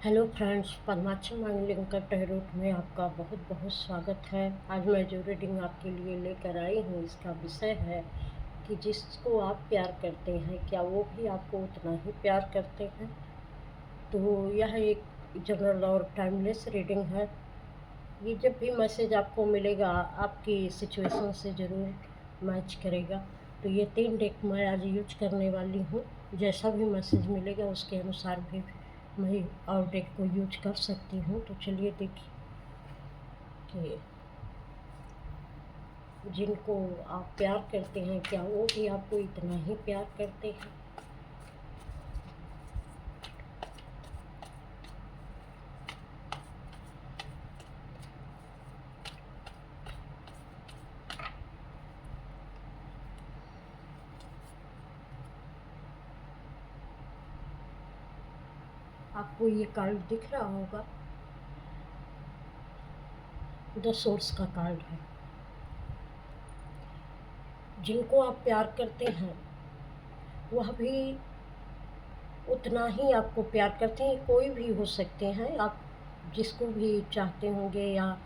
Hello friends, Padmakshi मांगलिंकर टहरोट में आपका बहुत बहुत स्वागत है। आज मैं जो रीडिंग आपके लिए लेकर आई हूँ, इसका विषय है कि जिसको आप प्यार करते हैं, क्या वो भी आपको उतना ही प्यार करते हैं। तो यह एक जनरल और टाइमलेस रीडिंग है। ये जब भी मैसेज आपको मिलेगा, आपकी सिचुएशन से ज़रूर मैच करेगा। तो ये 3 डेक मैं आज यूज करने वाली हूँ। जैसा भी मैसेज मिलेगा उसके अनुसार भी मैं और डेक को यूज कर सकती हूँ। तो चलिए देखिए कि जिनको आप प्यार करते हैं, क्या वो भी आपको इतना ही प्यार करते हैं। आपको ये कार्ड दिख रहा होगा, द सोर्स का कार्ड है। जिनको आप प्यार करते हैं वह भी उतना ही आपको प्यार करते हैं। कोई भी हो सकते हैं, आप जिसको भी चाहते होंगे या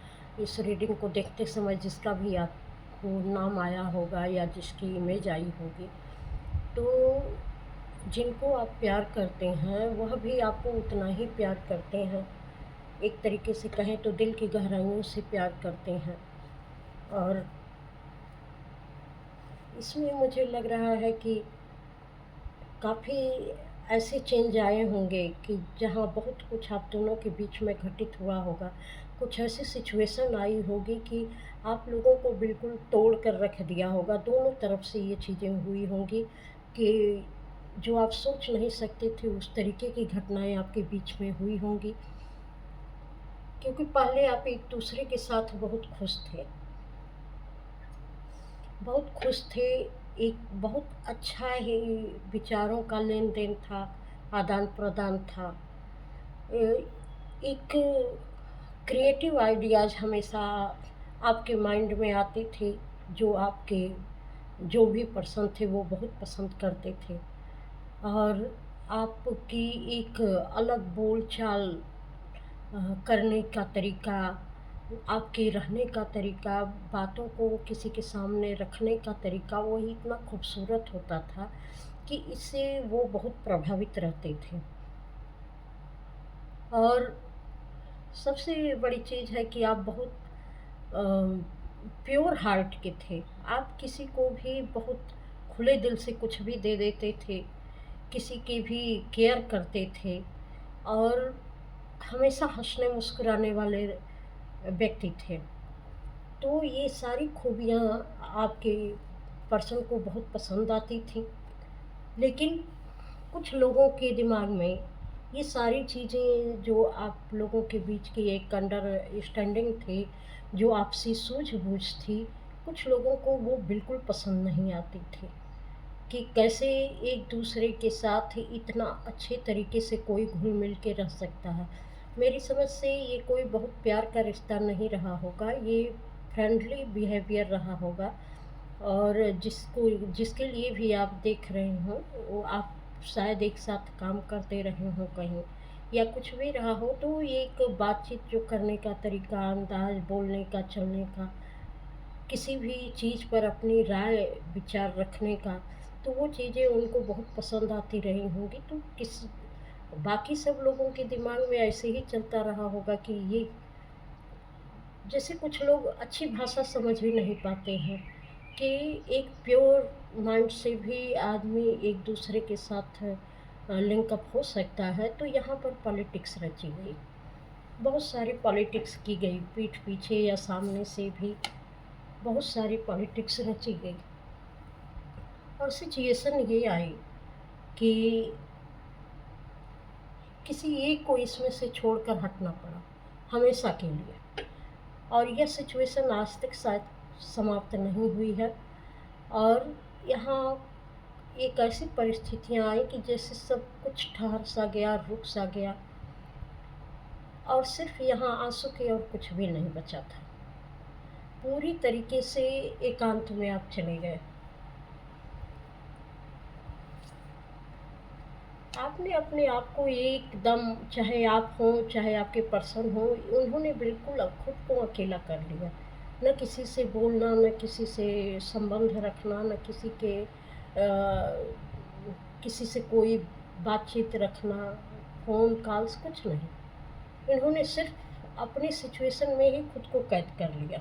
इस रीडिंग को देखते समय जिसका भी आपको नाम आया होगा या जिसकी इमेज आई होगी, तो जिनको आप प्यार करते हैं वह भी आपको उतना ही प्यार करते हैं। एक तरीके से कहें तो दिल की गहराइयों से प्यार करते हैं। और इसमें मुझे लग रहा है कि काफ़ी ऐसे चेंज आए होंगे कि जहाँ बहुत कुछ आप दोनों के बीच में घटित हुआ होगा। कुछ ऐसी सिचुएशन आई होगी कि आप लोगों को बिल्कुल तोड़ कर रख दिया होगा। दोनों तरफ से ये चीज़ें हुई होंगी कि जो आप सोच नहीं सकते थे, उस तरीके की घटनाएं आपके बीच में हुई होंगी। क्योंकि पहले आप एक दूसरे के साथ बहुत खुश थे, बहुत खुश थे। एक बहुत अच्छा ही विचारों का लेन देन था, आदान प्रदान था। एक क्रिएटिव आइडियाज़ हमेशा आपके माइंड में आते थे, जो आपके जो भी पर्सन थे वो बहुत पसंद करते थे। और आपकी एक अलग बोलचाल करने का तरीका, आपके रहने का तरीका, बातों को किसी के सामने रखने का तरीका, वो इतना खूबसूरत होता था कि इससे वो बहुत प्रभावित रहते थे। और सबसे बड़ी चीज़ है कि आप बहुत प्योर हार्ट के थे। आप किसी को भी बहुत खुले दिल से कुछ भी दे देते थे, किसी की भी केयर करते थे और हमेशा हंसने मुस्कुराने वाले व्यक्ति थे। तो ये सारी खूबियाँ आपके पर्सन को बहुत पसंद आती थी। लेकिन कुछ लोगों के दिमाग में ये सारी चीज़ें जो आप लोगों के बीच की एक अंडरस्टैंडिंग थी, जो आपसी सूझबूझ थी, कुछ लोगों को वो बिल्कुल पसंद नहीं आती थी कि कैसे एक दूसरे के साथ इतना अच्छे तरीके से कोई घुल मिल के रह सकता है। मेरी समझ से ये कोई बहुत प्यार का रिश्ता नहीं रहा होगा, ये फ्रेंडली बिहेवियर रहा होगा। और जिसके लिए भी आप देख रहे हो, वो आप शायद एक साथ काम करते रहे हो कहीं या कुछ भी रहा हो, तो ये एक बातचीत जो करने का तरीका, अंदाज, बोलने का, चलने का, किसी भी चीज़ पर अपनी राय विचार रखने का, तो वो चीज़ें उनको बहुत पसंद आती रही होंगी। तो किस बाकी सब लोगों के दिमाग में ऐसे ही चलता रहा होगा कि ये, जैसे कुछ लोग अच्छी भाषा समझ भी नहीं पाते हैं कि एक प्योर माइंड से भी आदमी एक दूसरे के साथ लिंकअप हो सकता है। तो यहाँ पर पॉलिटिक्स रची गई, बहुत सारी पॉलिटिक्स की गई, पीठ पीछे या सामने से भी बहुत सारी पॉलिटिक्स रची गई। और सिचुएशन ये आई कि किसी एक को इसमें से छोड़कर हटना पड़ा हमेशा के लिए। और यह सिचुएशन आज तक शायद समाप्त नहीं हुई है। और यहाँ एक ऐसी परिस्थितियाँ आई कि जैसे सब कुछ ठहर सा गया, रुक सा गया और सिर्फ यहाँ आंसू के और कुछ भी नहीं बचा था। पूरी तरीके से एकांत में आप चले गए। आपने अपने आप को एकदम, चाहे आप हों, चाहे आपके पर्सन हो, उन्होंने बिल्कुल अब खुद को अकेला कर लिया। न किसी से बोलना, न किसी से संबंध रखना, न किसी से कोई बातचीत रखना, फ़ोन कॉल्स कुछ नहीं। इन्होंने सिर्फ़ अपनी सिचुएशन में ही खुद को कैद कर लिया,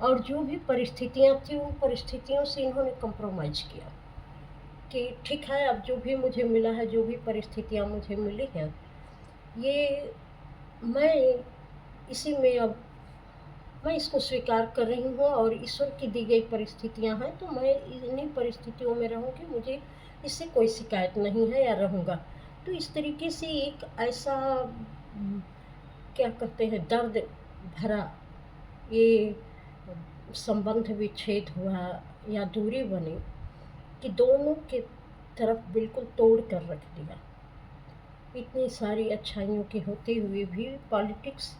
और जो भी परिस्थितियाँ थी, उन परिस्थितियों से इन्होंने कॉम्प्रोमाइज़ किया कि ठीक है, अब जो भी मुझे मिला है, जो भी परिस्थितियाँ मुझे मिली हैं, ये मैं इसी में अब मैं इसको स्वीकार कर रही हूँ, और ईश्वर की दी गई परिस्थितियाँ हैं, तो मैं इन्हीं परिस्थितियों में रहूँगी, मुझे इससे कोई शिकायत नहीं है या रहूँगा। तो इस तरीके से एक ऐसा क्या कहते हैं, दर्द भरा ये संबंध विच्छेद हुआ या दूरी बनी कि दोनों की तरफ बिल्कुल तोड़ कर रख दिया। इतनी सारी अच्छाइयों के होते हुए भी पॉलिटिक्स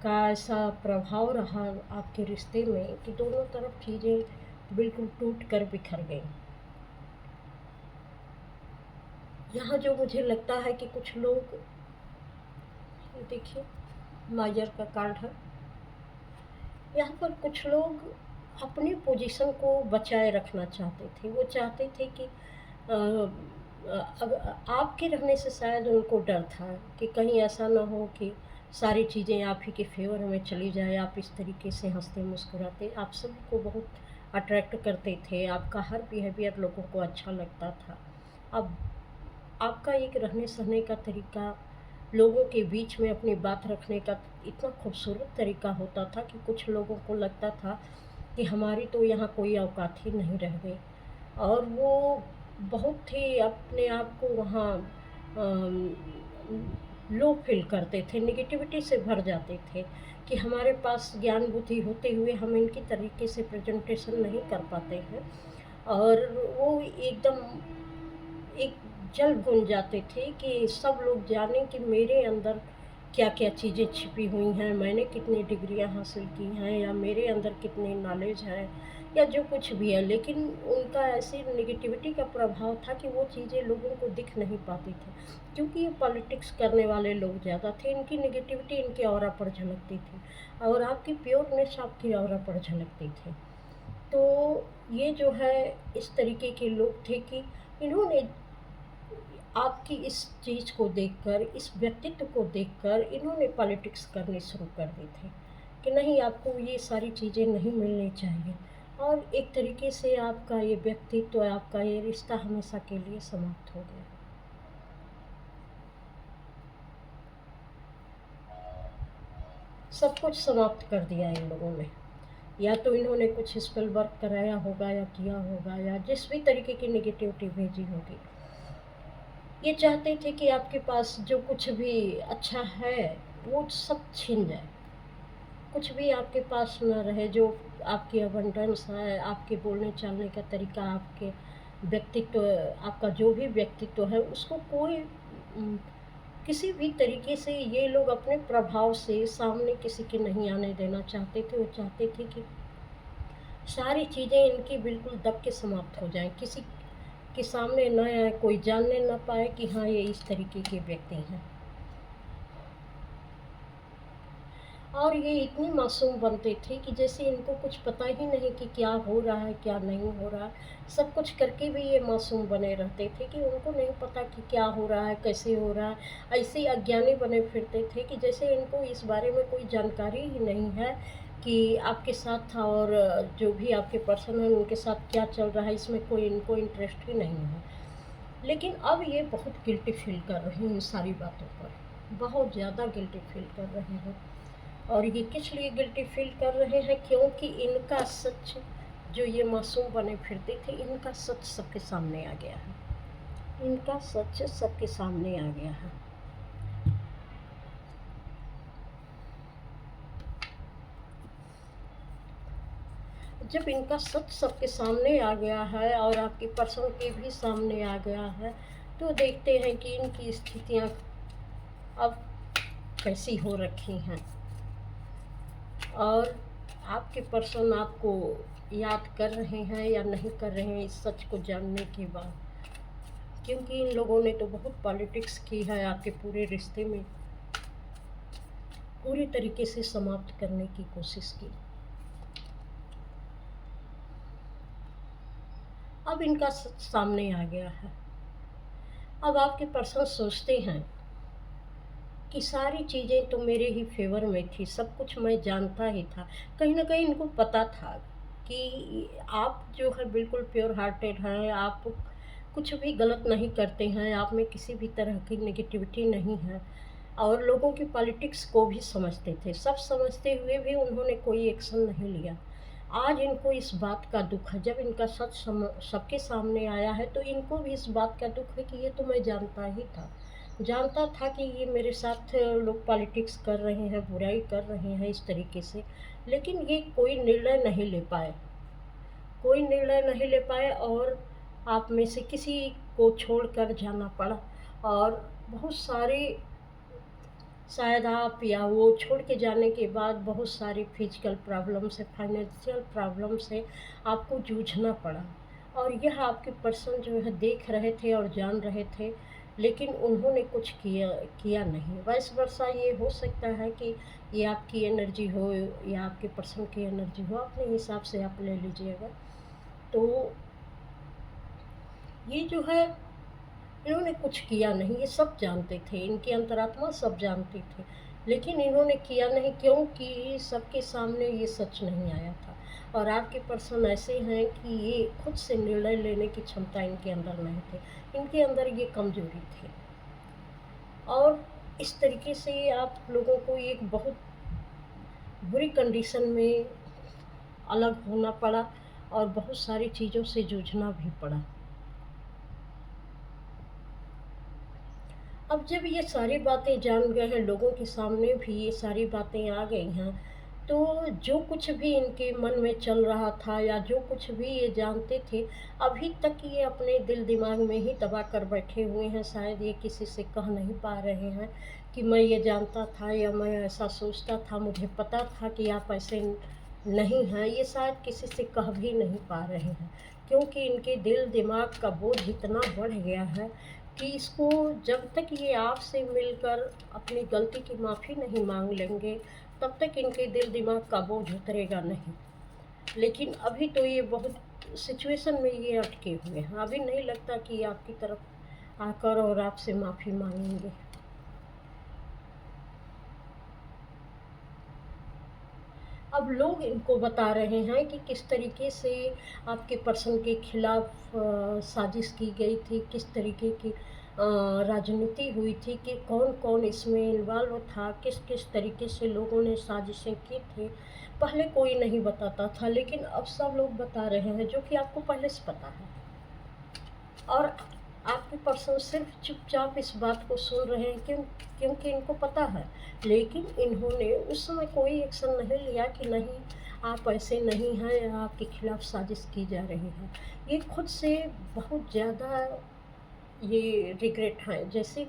का ऐसा प्रभाव रहा आपके रिश्ते में कि दोनों तरफ चीज़ें बिल्कुल टूट कर बिखर गईं। यहाँ जो मुझे लगता है कि कुछ लोग, ये देखिए माइजर का कार्ड है, यहाँ पर कुछ लोग अपनी पोजीशन को बचाए रखना चाहते थे। वो चाहते थे कि अब आपके रहने से शायद उनको डर था कि कहीं ऐसा ना हो कि सारी चीज़ें आप ही के फेवर में चली जाए। आप इस तरीके से हंसते मुस्कुराते, आप सभी को बहुत अट्रैक्ट करते थे, आपका हर बिहेवियर लोगों को अच्छा लगता था। अब आपका एक रहने सहने का तरीका, लोगों के बीच में अपनी बात रखने का इतना खूबसूरत तरीका होता था कि कुछ लोगों को लगता था कि हमारी तो यहाँ कोई औकात ही नहीं रह गई, और वो बहुत ही अपने आप को वहाँ लो फील करते थे, नेगेटिविटी से भर जाते थे कि हमारे पास ज्ञान बुद्धि होते हुए हम इनकी तरीके से प्रेजेंटेशन नहीं कर पाते हैं, और वो एकदम एक जल भून जाते थे कि सब लोग जानें कि मेरे अंदर क्या-क्या चीज़ें छिपी हुई हैं, मैंने कितनी डिग्रियाँ हासिल की हैं, या मेरे अंदर कितनी नॉलेज है, या जो कुछ भी है। लेकिन उनका ऐसी नेगेटिविटी का प्रभाव था कि वो चीज़ें लोगों को दिख नहीं पाती थी, क्योंकि ये पॉलिटिक्स करने वाले लोग ज़्यादा थे। इनकी नेगेटिविटी इनके ऑरा पर झलकती थी, और आपकी प्योरनेस आपकी ऑरा पर झलकती थी। तो ये जो है, इस तरीके के लोग थे कि इन्होंने आपकी इस चीज़ को देखकर, इस व्यक्तित्व को देखकर इन्होंने पॉलिटिक्स करनी शुरू कर दी थी कि नहीं, आपको ये सारी चीज़ें नहीं मिलनी चाहिए, और एक तरीके से आपका ये व्यक्तित्व, आपका ये रिश्ता हमेशा के लिए समाप्त हो गया। सब कुछ समाप्त कर दिया इन लोगों ने। या तो इन्होंने कुछ स्पेल वर्क कराया होगा, या किया होगा, या जिस भी तरीके की नेगेटिविटी भेजी होगी। ये चाहते थे कि आपके पास जो कुछ भी अच्छा है, वो सब छिन जाए। कुछ भी आपके पास ना रहे, जो आपकी अबंडेंस है, आपके बोलने चालने का तरीका, आपके व्यक्तित्व, आपका जो भी व्यक्तित्व है, उसको कोई किसी भी तरीके से ये लोग अपने प्रभाव से सामने किसी के नहीं आने देना चाहते थे। वो चाहते थे कि सारी चीज़ें इनकी बिल्कुल दब के समाप्त हो जाएँ, किसी के सामने ना आए, कोई जानने ना पाए कि हाँ, ये इस तरीके के व्यक्ति हैं। और ये इतनी मासूम बनते थे कि जैसे इनको कुछ पता ही नहीं कि क्या हो रहा है, क्या नहीं हो रहा है। सब कुछ करके भी ये मासूम बने रहते थे कि उनको नहीं पता कि क्या हो रहा है, कैसे हो रहा है। ऐसे ही अज्ञानी बने फिरते थे कि जैसे इनको इस बारे में कोई जानकारी ही नहीं है कि आपके साथ और जो भी आपके पर्सन हैं, उनके साथ क्या चल रहा है, इसमें कोई इनको इंटरेस्ट ही नहीं है। लेकिन अब ये बहुत गिल्टी फ़ील कर रहे हैं इन सारी बातों पर, बहुत ज़्यादा गिल्टी फ़ील कर रहे हैं। और ये किस लिए गिल्टी फ़ील कर रहे हैं? क्योंकि इनका सच, जो ये मासूम बने फिरते थे, इनका सच सबके सामने आ गया है। इनका सच सबके सामने आ गया है। जब इनका सच सबके सामने आ गया है, और आपकी पर्सन के भी सामने आ गया है, तो देखते हैं कि इनकी स्थितियाँ अब कैसी हो रखी हैं। और आपके पर्सन आपको याद कर रहे हैं या नहीं कर रहे हैं, इस सच को जानने के बाद। क्योंकि इन लोगों ने तो बहुत पॉलिटिक्स की है आपके पूरे रिश्ते में, पूरी तरीके से समाप्त करने की कोशिश की। अब इनका सामने आ गया है। अब आपके पर्सन सोचते हैं कि सारी चीज़ें तो मेरे ही फेवर में थी, सब कुछ मैं जानता ही था। कहीं न कहीं इनको पता था कि आप जो है बिल्कुल प्योर हार्टेड हैं, आप कुछ भी गलत नहीं करते हैं, आप में किसी भी तरह की नेगेटिविटी नहीं है और लोगों की पॉलिटिक्स को भी समझते थे। सब समझते हुए भी उन्होंने कोई एक्शन नहीं लिया। आज इनको इस बात का दुःख है, जब इनका सच सबके सामने आया है तो इनको भी इस बात का दुःख है कि ये तो मैं जानता ही था। जानता था कि ये मेरे साथ लोग पॉलिटिक्स कर रहे हैं, बुराई कर रहे हैं इस तरीके से, लेकिन ये कोई निर्णय नहीं ले पाए, कोई निर्णय नहीं ले पाए और आप में से किसी को छोड़कर जाना पड़ा। और बहुत सारे, शायद आप या वो छोड़ के जाने के बाद बहुत सारी फिजिकल प्रॉब्लम से, फाइनेंशियल प्रॉब्लम से आपको जूझना पड़ा। और यह आपके पर्सन जो है देख रहे थे और जान रहे थे, लेकिन उन्होंने कुछ किया नहीं। वाइस वर्सा ये हो सकता है कि ये आपकी एनर्जी हो या आपके पर्सन की एनर्जी हो, अपने हिसाब से आप ले लीजिएगा। तो ये जो है, इन्होंने कुछ किया नहीं, ये सब जानते थे, इनकी अंतरात्मा सब जानती थी, लेकिन इन्होंने किया नहीं क्योंकि सबके सामने ये सच नहीं आया था। और आपके पर्सन ऐसे हैं कि ये खुद से निर्णय लेने की क्षमता इनके अंदर नहीं थी, इनके अंदर ये कमजोरी थी। और इस तरीके से आप लोगों को एक बहुत बुरी कंडीशन में अलग होना पड़ा और बहुत सारी चीज़ों से जूझना भी पड़ा। अब जब ये सारी बातें जान गए हैं, लोगों के सामने भी ये सारी बातें आ गई हैं, तो जो कुछ भी इनके मन में चल रहा था या जो कुछ भी ये जानते थे, अभी तक ये अपने दिल दिमाग में ही दबा कर बैठे हुए हैं। शायद ये किसी से कह नहीं पा रहे हैं कि मैं ये जानता था या मैं ऐसा सोचता था, मुझे पता था कि आप ऐसे नहीं हैं। ये शायद किसी से कह भी नहीं पा रहे हैं, क्योंकि इनके दिल दिमाग का बोझ इतना बढ़ गया है कि इसको, जब तक ये आपसे मिलकर अपनी गलती की माफ़ी नहीं मांग लेंगे, तब तक इनके दिल दिमाग का बोझ उतरेगा नहीं। लेकिन अभी तो ये बहुत सिचुएशन में ये अटके हुए हैं, अभी नहीं लगता कि ये आपकी तरफ आकर और आपसे माफ़ी मांगेंगे। अब लोग इनको बता रहे हैं कि किस तरीके से आपके पर्सन के खिलाफ साजिश की गई थी, किस तरीके की राजनीति हुई थी, कि कौन कौन इसमें इन्वॉल्व था, किस किस तरीके से लोगों ने साजिशें की थी। पहले कोई नहीं बताता था, लेकिन अब सब लोग बता रहे हैं, जो कि आपको पहले से पता है। और आपके पर्सन सिर्फ चुपचाप इस बात को सुन रहे हैं, क्योंकि इनको पता है। लेकिन इन्होंने उस समय कोई एक्शन नहीं लिया कि नहीं, आप ऐसे नहीं हैं या आपके खिलाफ साजिश की जा रही है। ये खुद से बहुत ज़्यादा ये रिग्रेट हैं, जैसे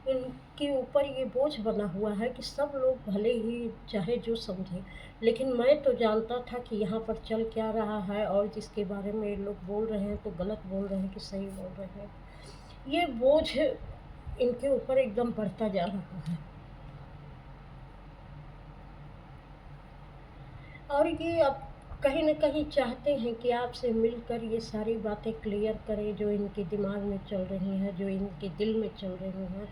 इनके ऊपर ये बोझ बना हुआ है कि सब लोग भले ही चाहे जो समझे, लेकिन मैं तो जानता था कि यहाँ पर चल क्या रहा है और जिसके बारे में ये लोग बोल रहे हैं तो गलत बोल रहे हैं कि सही बोल रहे हैं। ये बोझ इनके ऊपर एकदम बढ़ता जा रहा है। और ये अब कहीं न कहीं चाहते हैं कि आपसे मिलकर ये सारी बातें क्लियर करें, जो इनके दिमाग में चल रही हैं, जो इनके दिल में चल रही हैं।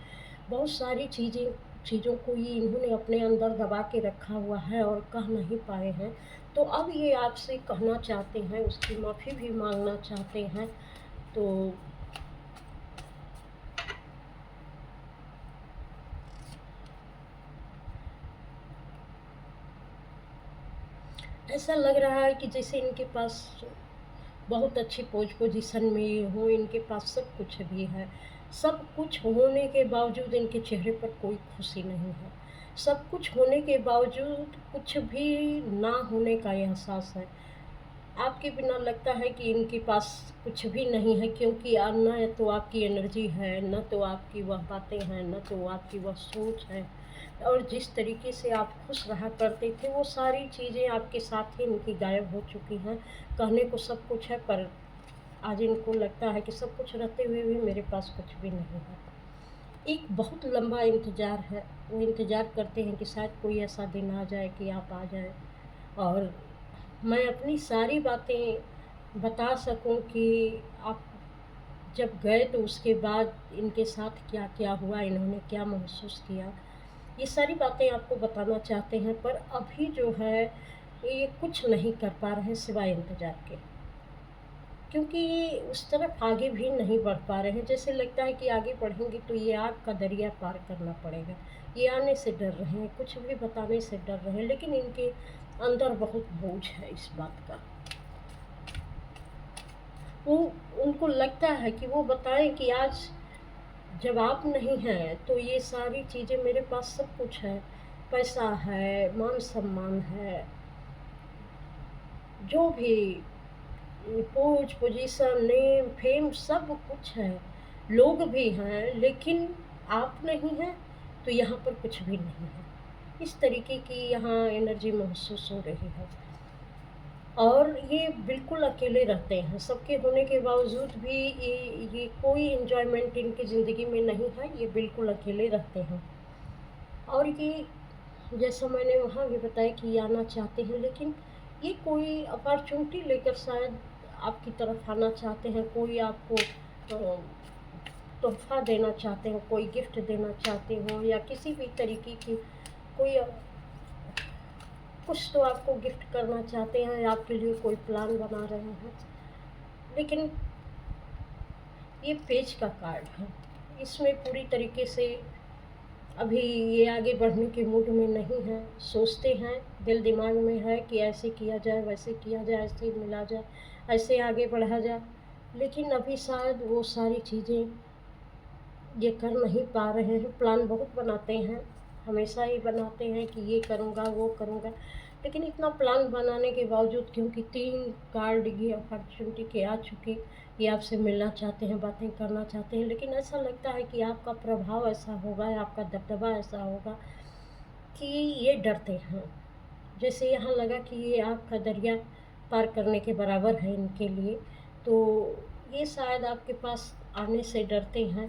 बहुत सारी चीज़ों को ये इन्होंने अपने अंदर दबा के रखा हुआ है और कह नहीं पाए हैं। तो अब ये आपसे कहना चाहते हैं, उसकी माफ़ी भी माँगना चाहते हैं। तो ऐसा लग रहा है कि जैसे इनके पास बहुत अच्छी पोजीशन में ये हो, इनके पास सब कुछ भी है। सब कुछ होने के बावजूद इनके चेहरे पर कोई खुशी नहीं है। सब कुछ होने के बावजूद कुछ भी ना होने का एहसास है। आपके बिना लगता है कि इनके पास कुछ भी नहीं है, क्योंकि ना तो आपकी एनर्जी है, ना तो आपकी वह बातें हैं, ना तो आपकी वह सोच है। और जिस तरीके से आप खुश रहा करते थे, वो सारी चीज़ें आपके साथ ही इनकी गायब हो चुकी हैं। कहने को सब कुछ है, पर आज इनको लगता है कि सब कुछ रहते हुए भी मेरे पास कुछ भी नहीं है। एक बहुत लंबा इंतज़ार है, वो इंतज़ार करते हैं कि शायद कोई ऐसा दिन आ जाए कि आप आ जाएँ और मैं अपनी सारी बातें बता सकूं कि आप जब गए तो उसके बाद इनके साथ क्या-क्या हुआ, इन्होंने क्या महसूस किया, ये सारी बातें आपको बताना चाहते हैं। पर अभी जो है, ये कुछ नहीं कर पा रहे हैं सिवाय इंतज़ार के। क्योंकि ये उस तरफ आगे भी नहीं बढ़ पा रहे हैं। जैसे लगता है कि आगे बढ़ेंगे तो ये आग का दरिया पार करना पड़ेगा। ये आने से डर रहे हैं, कुछ भी बताने से डर रहे हैं, लेकिन इनके अंदर बहुत बोझ है इस बात का। वो उनको लगता है कि वो बताएँ कि आज जब आप नहीं हैं, तो ये सारी चीज़ें मेरे पास सब कुछ है। पैसा है, मान-सम्मान है, जो भी पोज़, पोज़ीशन, नेम, फ़ेम सब कुछ है। लोग भी हैं, लेकिन आप नहीं हैं, तो यहाँ पर कुछ भी नहीं है। इस तरीके की यहाँ एनर्जी महसूस हो रही है। और ये बिल्कुल अकेले रहते हैं, सबके होने के बावजूद भी ये कोई एन्जॉयमेंट इनकी ज़िंदगी में नहीं है, ये बिल्कुल अकेले रहते हैं। और ये जैसा मैंने वहाँ भी बताया कि ये आना चाहते हैं, लेकिन ये कोई अपॉर्च्युनिटी लेकर शायद आपकी तरफ आना चाहते हैं, कोई आपको तोहफ़ा देना चाहते हो, कोई गिफ्ट देना चाहते हो या किसी भी तरीके की कोई कुछ तो आपको गिफ्ट करना चाहते हैं, आपके लिए कोई प्लान बना रहे हैं। लेकिन ये पेज का कार्ड है, इसमें पूरी तरीके से अभी ये आगे बढ़ने के मूड में नहीं है। सोचते हैं, दिल दिमाग में है कि ऐसे किया जाए, वैसे किया जाए, ऐसे मिला जाए, ऐसे आगे बढ़ा जाए, लेकिन अभी शायद वो सारी चीज़ें ये कर नहीं पा रहे हैं। प्लान बहुत बनाते हैं, हमेशा ही बनाते हैं कि ये करूँगा, वो करूँगा, लेकिन इतना प्लान बनाने के बावजूद क्योंकि 3 कार्ड ये अपॉर्चुनिटी के आ चुके, ये आपसे मिलना चाहते हैं, बातें करना चाहते हैं, लेकिन ऐसा लगता है कि आपका प्रभाव ऐसा होगा, आपका दबदबा ऐसा होगा कि ये डरते हैं। जैसे यहाँ लगा कि ये आग का दरिया पार करने के बराबर है इनके लिए, तो ये शायद आपके पास आने से डरते हैं।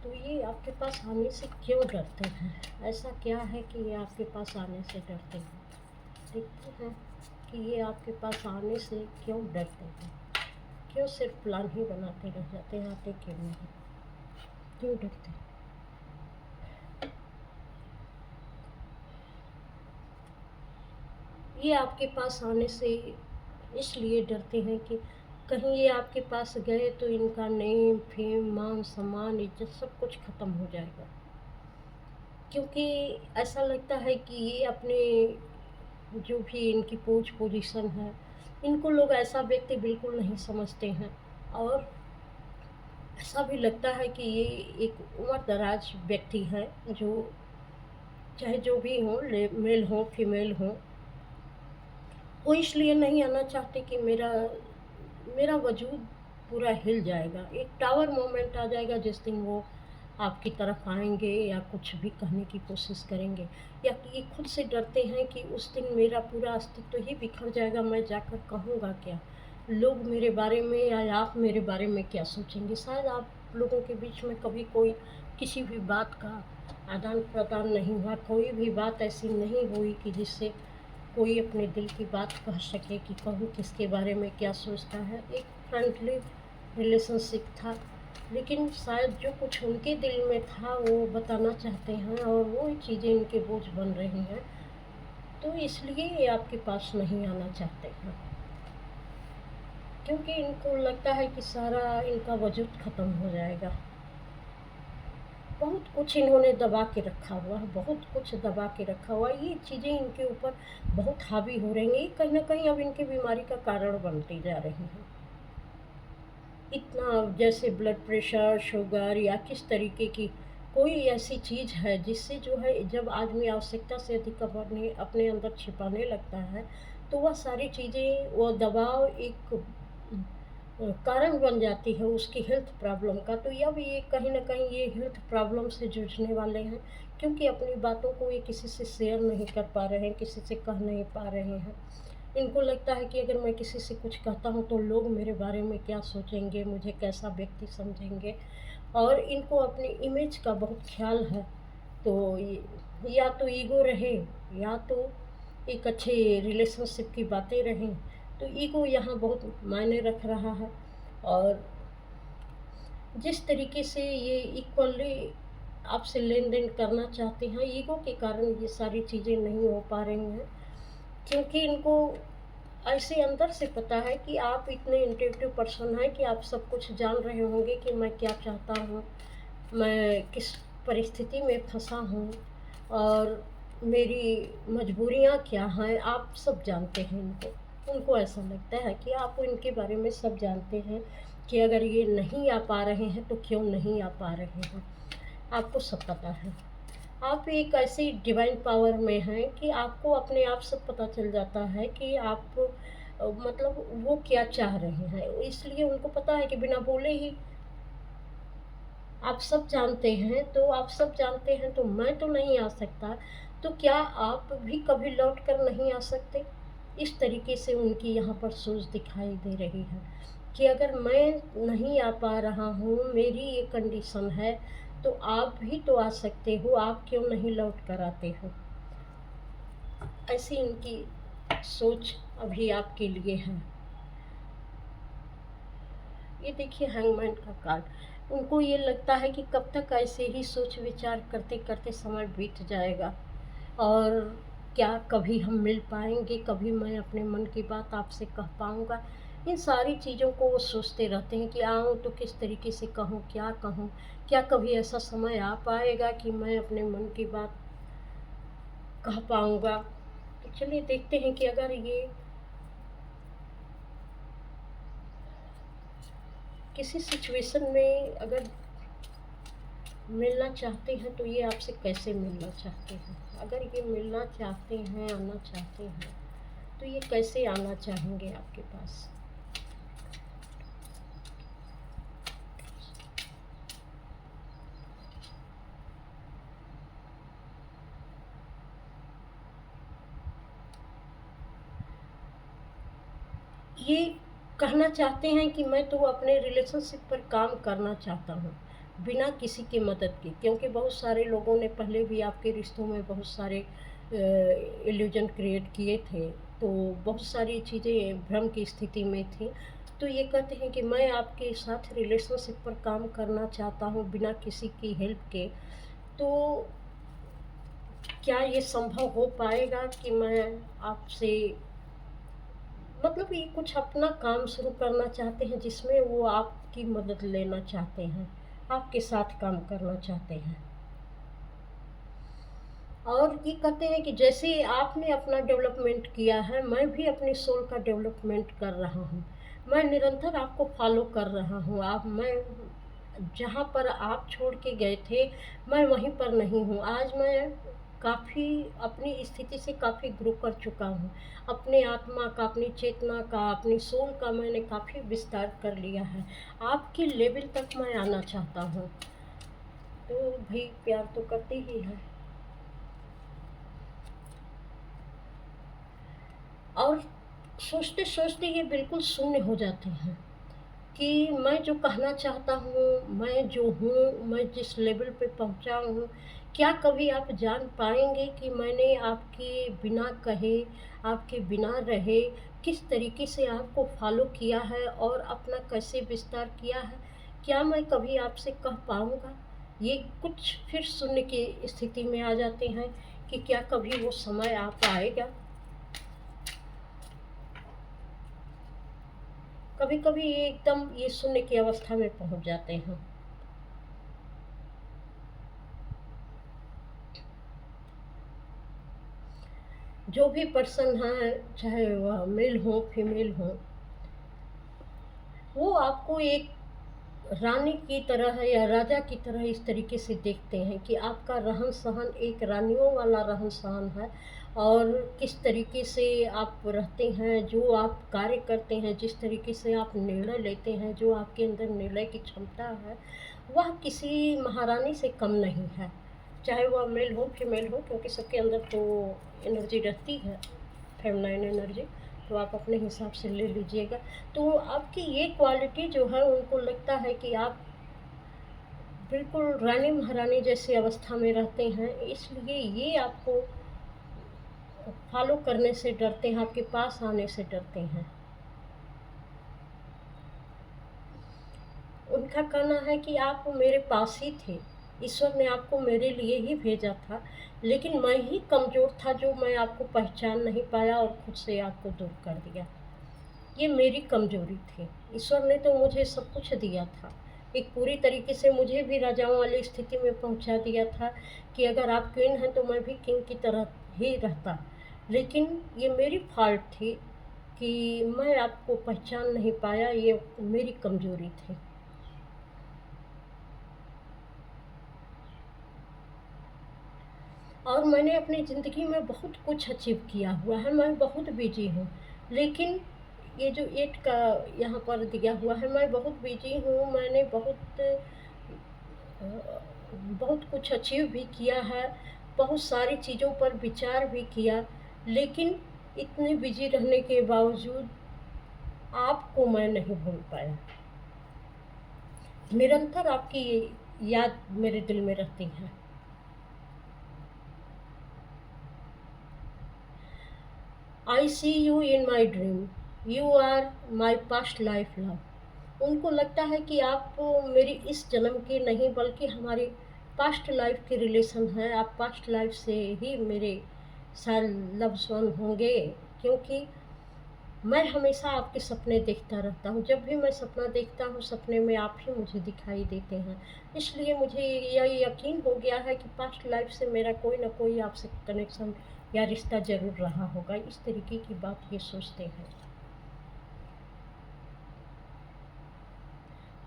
तो ये आपके पास आने से क्यों डरते हैं? ऐसा क्या है कि ये आपके पास आने से डरते हैं? देखते हैं कि ये आपके पास आने से क्यों डरते हैं? क्यों सिर्फ प्लान ही बनाते रह जाते हैं, आते क्यों नहीं? क्यों डरते हैं? ये आपके पास आने से इसलिए डरते हैं कि कहीं ये आपके पास गए तो इनका नेम, फेम, मान-सम्मान, इज़्ज़त सब कुछ ख़त्म हो जाएगा। क्योंकि ऐसा लगता है कि ये अपने जो भी इनकी पोज़ीशन है, इनको लोग ऐसा व्यक्ति बिल्कुल नहीं समझते हैं। और ऐसा भी लगता है कि ये एक उम्र-दराज़ व्यक्ति है, जो चाहे जो भी हों, मेल हों, फीमेल हों, वो इसलिए नहीं आना चाहते कि मेरा मेरा वजूद पूरा हिल जाएगा। एक टावर मोमेंट आ जाएगा जिस दिन वो आपकी तरफ आएँगे या कुछ भी कहने की कोशिश करेंगे, या कि ये खुद से डरते हैं कि उस दिन मेरा पूरा अस्तित्व ही बिखर जाएगा, मैं जाकर कहूँगा क्या? लोग मेरे बारे में या आप मेरे बारे में क्या सोचेंगे? शायद आप लोगों के बीच में कभी कोई किसी भी बात का आदान-प्रदान नहीं हुआ, कोई भी बात ऐसी नहीं हुई कि जिससे कोई अपने दिल की बात कह सके कि कहूँ किसके बारे में क्या सोचता है। एक फ्रेंडली रिलेशनशिप था, लेकिन शायद जो कुछ उनके दिल में था वो बताना चाहते हैं और वो चीज़ें इनके बोझ बन रही हैं, तो इसलिए ये आपके पास नहीं आना चाहते हैं। क्योंकि इनको लगता है कि सारा इनका वजूद ख़त्म हो जाएगा। बहुत कुछ इन्होंने दबा के रखा हुआ है, बहुत कुछ दबा के रखा हुआ है। ये चीज़ें इनके ऊपर बहुत हावी हो रही हैं, ये कहीं न कहीं अब इनकी बीमारी का कारण बनती जा रही हैं। इतना जैसे ब्लड प्रेशर, शुगर या किस तरीके की कोई ऐसी चीज़ है जिससे जो है जब आदमी आवश्यकता से अधिक अपने अपने अंदर छिपाने लगता है, तो वह सारी चीज़ें, वो दबाव एक कारण बन जाती है उसकी हेल्थ प्रॉब्लम का। तो अब ये कहीं न कहीं ये हेल्थ प्रॉब्लम से जूझने वाले हैं, क्योंकि अपनी बातों को ये किसी से शेयर नहीं कर पा रहे हैं, किसी से कह नहीं पा रहे हैं। इनको लगता है कि अगर मैं किसी से कुछ कहता हूँ तो लोग मेरे बारे में क्या सोचेंगे, मुझे कैसा व्यक्ति समझेंगे, और इनको अपनी इमेज का बहुत ख्याल है। तो या तो ईगो रहे, या तो एक अच्छे रिलेशनशिप की बातें रहें, तो ईगो यहाँ बहुत मायने रख रहा है। और जिस तरीके से ये इक्वली आपसे लेन देन करना चाहते हैं, ईगो के कारण ये सारी चीज़ें नहीं हो पा रही हैं, क्योंकि इनको ऐसे अंदर से पता है कि आप इतने इंट्यूटिव पर्सन हैं कि आप सब कुछ जान रहे होंगे कि मैं क्या चाहता हूँ, मैं किस परिस्थिति में फंसा हूँ, और मेरी मजबूरियाँ क्या हैं, आप सब जानते हैं इनको। उनको ऐसा लगता है कि आप इनके बारे में सब जानते हैं कि अगर ये नहीं आ पा रहे हैं तो क्यों नहीं आ पा रहे हैं, आपको सब पता है। आप एक ऐसी डिवाइन पावर में हैं कि आपको अपने आप सब पता चल जाता है कि आप मतलब वो क्या चाह रहे हैं, इसलिए उनको पता है कि बिना बोले ही आप सब जानते हैं। तो आप सब जानते हैं तो मैं तो नहीं आ सकता, तो क्या आप भी कभी लौट कर नहीं आ सकते? इस तरीके से उनकी यहाँ पर सोच दिखाई दे रही है कि अगर मैं नहीं आ पा रहा हूँ, मेरी ये कंडीशन है, तो आप भी तो आ सकते हो, आप क्यों नहीं लौट कर आते हो? ऐसी इनकी सोच अभी आपके लिए है। ये देखिए हैंगमैन का कार्ड, उनको ये लगता है कि कब तक ऐसे ही सोच विचार करते करते समय बीत जाएगा, और क्या कभी हम मिल पाएंगे, कभी मैं अपने मन की बात आपसे कह पाऊँगा। इन सारी चीज़ों को वो सोचते रहते हैं कि आऊँ तो किस तरीके से कहूँ, क्या कभी ऐसा समय आ पाएगा कि मैं अपने मन की बात कह पाऊँगा। तो चलिए देखते हैं कि अगर ये किसी सिचुएशन में अगर मिलना चाहते हैं तो ये आपसे कैसे मिलना चाहते हैं। अगर ये मिलना चाहते हैं, आना चाहते हैं, तो ये कैसे आना चाहेंगे आपके पास। ये कहना चाहते हैं कि मैं तो अपने रिलेशनशिप पर काम करना चाहता हूँ बिना किसी की मदद के, क्योंकि बहुत सारे लोगों ने पहले भी आपके रिश्तों में बहुत सारे इल्यूजन क्रिएट किए थे, तो बहुत सारी चीज़ें भ्रम की स्थिति में थी। तो ये कहते हैं कि मैं आपके साथ रिलेशनशिप पर काम करना चाहता हूँ बिना किसी की हेल्प के। तो क्या ये संभव हो पाएगा कि मैं आपसे, मतलब ये कुछ अपना काम शुरू करना चाहते हैं जिसमें वो आपकी मदद लेना चाहते हैं, आपके साथ काम करना चाहते हैं। और ये कहते हैं कि जैसे आपने अपना डेवलपमेंट किया है, मैं भी अपनी सोल का डेवलपमेंट कर रहा हूँ। मैं निरंतर आपको फॉलो कर रहा हूँ। आप मैं जहाँ पर आप छोड़ के गए थे, मैं वहीं पर नहीं हूँ। आज मैं काफ़ी अपनी स्थिति से काफ़ी ग्रो कर चुका हूँ। अपने आत्मा का, अपनी चेतना का, अपनी सोल का मैंने काफ़ी विस्तार कर लिया है। आपके लेवल तक मैं आना चाहता हूँ। तो भाई प्यार तो करते ही है। और सोचते सोचते ये बिल्कुल शून्य हो जाते हैं कि मैं जो कहना चाहता हूँ, मैं जो हूँ, मैं जिस लेवल पे पहुँचा हूँ, क्या कभी आप जान पाएंगे कि मैंने आपके बिना कहे, आपके बिना रहे, किस तरीके से आपको फॉलो किया है और अपना कैसे विस्तार किया है? क्या मैं कभी आपसे कह पाऊँगा? ये कुछ फिर शून्य की स्थिति में आ जाते हैं कि क्या कभी वो समय आ पाएगा? कभी कभी ये एकदम ये शून्य की अवस्था में पहुंच जाते हैं। जो भी पर्सन है, चाहे वह मेल हो फीमेल हो, वो आपको एक रानी की तरह या राजा की तरह इस तरीके से देखते हैं कि आपका रहन सहन एक रानियों वाला रहन सहन है, और किस तरीके से आप रहते हैं, जो आप कार्य करते हैं, जिस तरीके से आप निर्णय लेते हैं, जो आपके अंदर निर्णय की क्षमता है, वह किसी महारानी से कम नहीं है। चाहे वह मेल हो फीमेल हो, क्योंकि सबके अंदर तो एनर्जी रहती है, फेमिनाइन एनर्जी। तो आप अपने हिसाब से ले लीजिएगा। तो आपकी ये क्वालिटी जो है उनको लगता है कि आप बिल्कुल रानी महारानी जैसी अवस्था में रहते हैं, इसलिए ये आपको फॉलो करने से डरते हैं, आपके पास आने से डरते हैं। उनका कहना है कि आप मेरे पास ही थे, ईश्वर ने आपको मेरे लिए ही भेजा था, लेकिन मैं ही कमज़ोर था जो मैं आपको पहचान नहीं पाया और खुद से आपको दूर कर दिया। ये मेरी कमज़ोरी थी। ईश्वर ने तो मुझे सब कुछ दिया था। एक पूरी तरीके से मुझे भी राजाओं वाली स्थिति में पहुंचा दिया था कि अगर आप क्वीन हैं तो मैं भी किंग की तरह ही रहता। लेकिन ये मेरी फ़ॉल्ट थी कि मैं आपको पहचान नहीं पाया, ये मेरी कमज़ोरी थी। और मैंने अपनी ज़िंदगी में बहुत कुछ अचीव किया हुआ है, मैं बहुत बिजी हूँ। लेकिन ये जो 8 का यहाँ पर दिया हुआ है, मैं बहुत बिजी हूँ, मैंने बहुत कुछ अचीव भी किया है, बहुत सारी चीज़ों पर विचार भी किया, लेकिन इतने बिजी रहने के बावजूद आपको मैं नहीं भूल पाया। निरंतर आपकी याद मेरे दिल में रहती है। I see you in my dream, you are my past life love. उनको लगता है कि आप मेरी इस जन्म की नहीं बल्कि हमारी पास्ट लाइफ के रिलेशन है, आप पास्ट लाइफ से ही मेरे सारे लव्स वन होंगे, क्योंकि मैं हमेशा आपके सपने देखता रहता हूँ। जब भी मैं सपना देखता हूँ, सपने में आप ही मुझे दिखाई देते हैं। इसलिए मुझे यह यकीन हो गया है कि पास्ट लाइफ से मेरा कोई ना कोई आपसे कनेक्शन या रिश्ता ज़रूर रहा होगा। इस तरीके की बात ये सोचते हैं।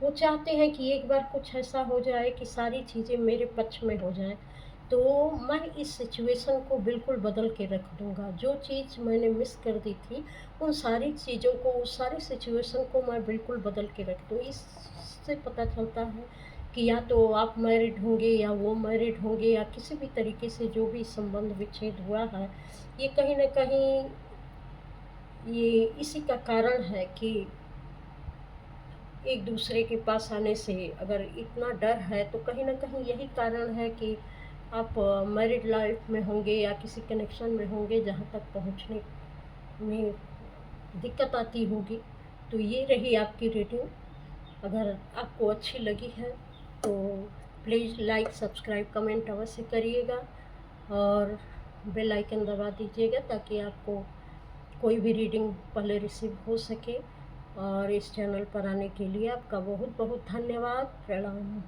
वो चाहते हैं कि एक बार कुछ ऐसा हो जाए कि सारी चीज़ें मेरे पक्ष में हो जाएँ, तो मैं इस सिचुएशन को बिल्कुल बदल के रख दूँगा। जो चीज़ मैंने मिस कर दी थी, उन सारी चीज़ों को, उस सारी सिचुएशन को मैं बिल्कुल बदल के रख दूँ। इससे पता चलता है कि या तो आप मैरिड होंगे या वो मैरिड होंगे, या किसी भी तरीके से जो भी संबंध विच्छेद हुआ है, ये कहीं न कहीं ये इसी का कारण है कि एक दूसरे के पास आने से अगर इतना डर है, तो कहीं न कहीं यही कारण है कि आप मैरिड लाइफ में होंगे या किसी कनेक्शन में होंगे जहाँ तक पहुँचने में दिक्कत आती होगी। तो ये रही आपकी रेटिंग। अगर आपको अच्छी लगी है तो प्लीज़ लाइक, सब्सक्राइब, कमेंट अवश्य करिएगा और बेल आइकन दबा दीजिएगा ताकि आपको कोई भी रीडिंग पहले रिसीव हो सके। और इस चैनल पर आने के लिए आपका बहुत बहुत धन्यवाद। प्रणाम।